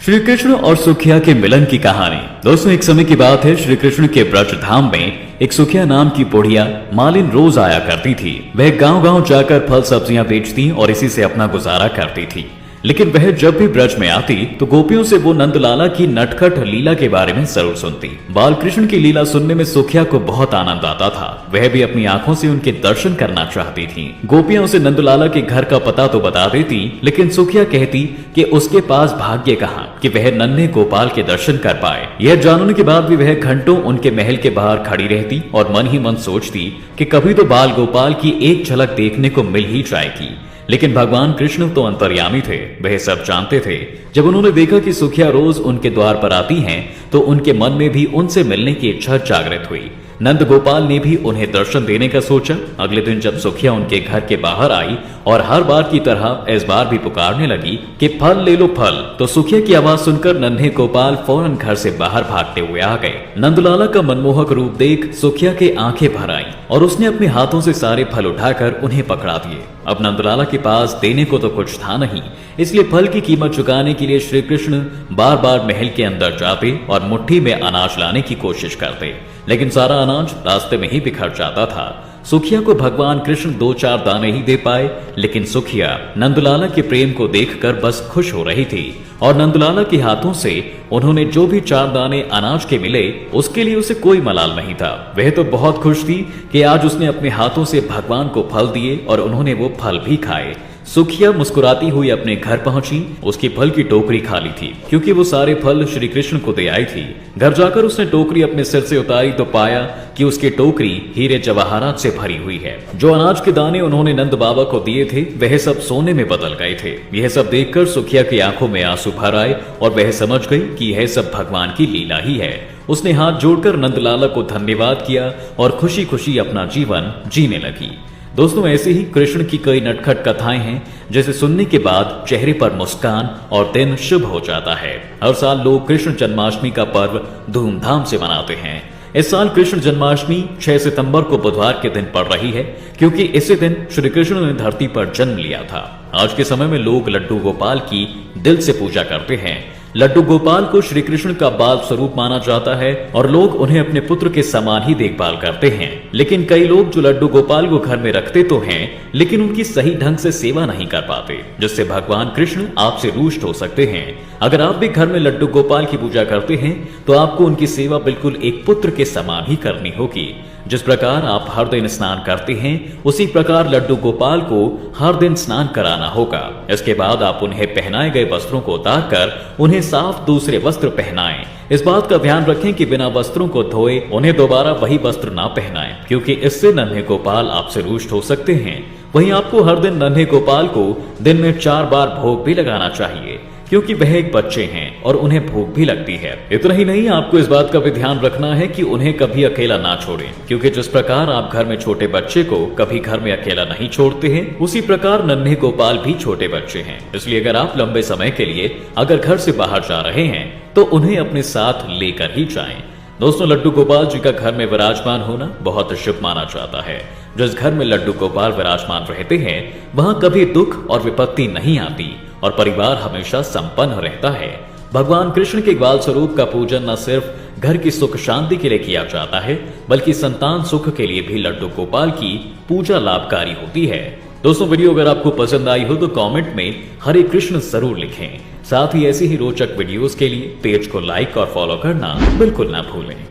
श्री कृष्ण और सुखिया के मिलन की कहानी। दोस्तों, एक समय की बात है, श्री कृष्ण के ब्रज धाम में एक सुखिया नाम की बुढ़िया मालिन रोज आया करती थी। वह गांव-गांव जाकर फल सब्जियां बेचती और इसी से अपना गुजारा करती थी। लेकिन वह जब भी ब्रज में आती तो गोपियों से वो नंदलाला की नटखट लीला के बारे में जरूर सुनती। बाल कृष्ण की लीला सुनने में सुखिया को बहुत आनंद आता था। वह भी अपनी आंखों से उनके दर्शन करना चाहती थी। गोपियां उसे नंदलाला के घर का पता तो बता देती, लेकिन सुखिया कहती कि उसके पास भाग्य कहाँ कि वह नन्हे गोपाल के दर्शन कर पाए। यह जानने के बाद भी वह घंटों उनके महल के बाहर खड़ी रहती और मन ही मन सोचती कि कभी तो बाल गोपाल की एक झलक देखने को मिल ही जाएगी। लेकिन भगवान कृष्ण तो अंतर्यामी थे, वह सब जानते थे। जब उन्होंने देखा कि सुखिया रोज उनके द्वार पर आती हैं, तो उनके मन में भी उनसे मिलने की इच्छा जागृत हुई। नंद गोपाल ने भी उन्हें दर्शन देने का सोचा। अगले दिन जब सुखिया उनके घर के बाहर आई और हर बार की तरह इस बार भी पुकारने लगी कि फल ले लो फल, तो सुखिया की आवाज सुनकर नन्हे गोपाल फौरन घर से बाहर भागते हुए आ गए। नंदलाला का मनमोहक रूप देख सुखिया के आंखें भर आईं और उसने अपने हाथों से सारे फल उठाकर उन्हें पकड़ा दिए। अब नंदलाला के पास देने को तो कुछ था नहीं, इसलिए फल की कीमत चुकाने के लिए श्री कृष्ण बार बार महल के अंदर जाते और मुट्ठी में अनाज लाने की कोशिश करते, लेकिन सारा अनाज रास्ते में ही बिखर जाता था। सुखिया को भगवान कृष्ण 2-4 दाने ही दे पाए, लेकिन सुखिया नंदलाला के प्रेम को देखकर बस खुश हो रही थी और नंदलाला के हाथों से उन्होंने जो भी 4 दाने अनाज के मिले उसके लिए उसे कोई मलाल नहीं था। वह तो बहुत खुश थी कि आज उसने अपने हाथों से भगवान को फल दिए और उन्होंने वो फल भी खाए। सुखिया मुस्कुराती हुई अपने घर पहुंची। उसकी फल की टोकरी खाली थी, क्योंकि वो सारे फल श्री कृष्ण को दे आई थी। घर जाकर उसने टोकरी अपने सिर से उतारी तो पाया कि उसकी टोकरी हीरे जवाहरात से भरी हुई है। जो अनाज के दाने उन्होंने नंद बाबा को दिए थे वह सब सोने में बदल गए थे। यह सब देखकर सुखिया की आंखों में आंसू भर आए और वह समझ गई कि यह सब भगवान की लीला ही है। उसने हाथ जोड़कर नंदलाला को धन्यवाद किया और खुशी खुशी अपना जीवन जीने लगी। दोस्तों, ऐसे ही कृष्ण की कई नटखट कथाएं हैं जिसे सुनने के बाद चेहरे पर मुस्कान और दिन शुभ हो जाता है। हर साल लोग कृष्ण जन्माष्टमी का पर्व धूमधाम से मनाते हैं। इस साल कृष्ण जन्माष्टमी 6 सितंबर को बुधवार के दिन पड़ रही है, क्योंकि इसी दिन श्री कृष्ण ने धरती पर जन्म लिया था। आज के समय में लोग लड्डू गोपाल की दिल से पूजा करते हैं। लड्डू गोपाल को श्री कृष्ण का बाल स्वरूप माना जाता है और लोग उन्हें अपने पुत्र के समान ही देखभाल करते हैं। लेकिन कई लोग जो लड्डू गोपाल को घर में रखते तो हैं, लेकिन उनकी सही ढंग से सेवा नहीं कर पाते, जिससे भगवान कृष्ण आपसे रुष्ट हो सकते हैं। अगर आप भी घर में लड्डू गोपाल की पूजा करते हैं तो आपको उनकी सेवा बिल्कुल एक पुत्र के समान ही करनी होगी। जिस प्रकार आप हर दिन स्नान करते हैं, उसी प्रकार लड्डू गोपाल को हर दिन स्नान कराना होगा। इसके बाद आप उन्हें पहनाए गए वस्त्रों को उतारकर उन्हें साफ दूसरे वस्त्र पहनाएं। इस बात का ध्यान रखें कि बिना वस्त्रों को धोए उन्हें दोबारा वही वस्त्र ना पहनाएं, क्योंकि इससे नन्हे गोपाल आपसे रुष्ट हो सकते हैं। वहीं आपको हर दिन नन्हे गोपाल को दिन में 4 बार भोग भी लगाना चाहिए, क्योंकि वह एक बच्चे हैं और उन्हें भूख भी लगती है। इतना ही नहीं, आपको इस बात का भी ध्यान रखना है कि उन्हें कभी अकेला ना छोड़ें, क्योंकि जिस प्रकार आप घर में छोटे बच्चे को कभी घर में अकेला नहीं छोड़ते हैं, उसी प्रकार नन्हे गोपाल भी छोटे बच्चे हैं। इसलिए अगर आप लंबे समय के लिए अगर घर से बाहर जा रहे हैं तो उन्हें अपने साथ लेकर ही जाएं। दोस्तों, लड्डू गोपाल जी का घर में विराजमान होना बहुत शुभ माना जाता है। जिस घर में लड्डू गोपाल विराजमान रहते हैं वहां कभी दुख और विपत्ति नहीं आती और परिवार हमेशा संपन्न रहता है। भगवान कृष्ण के बाल स्वरूप का पूजन न सिर्फ घर की सुख शांति के लिए किया जाता है, बल्कि संतान सुख के लिए भी लड्डू गोपाल की पूजा लाभकारी होती है। दोस्तों, वीडियो अगर आपको पसंद आई हो तो कमेंट में हरे कृष्ण जरूर लिखें। साथ ही ऐसी ही रोचक वीडियोस के लिए पेज को लाइक और फॉलो करना बिल्कुल ना भूलें।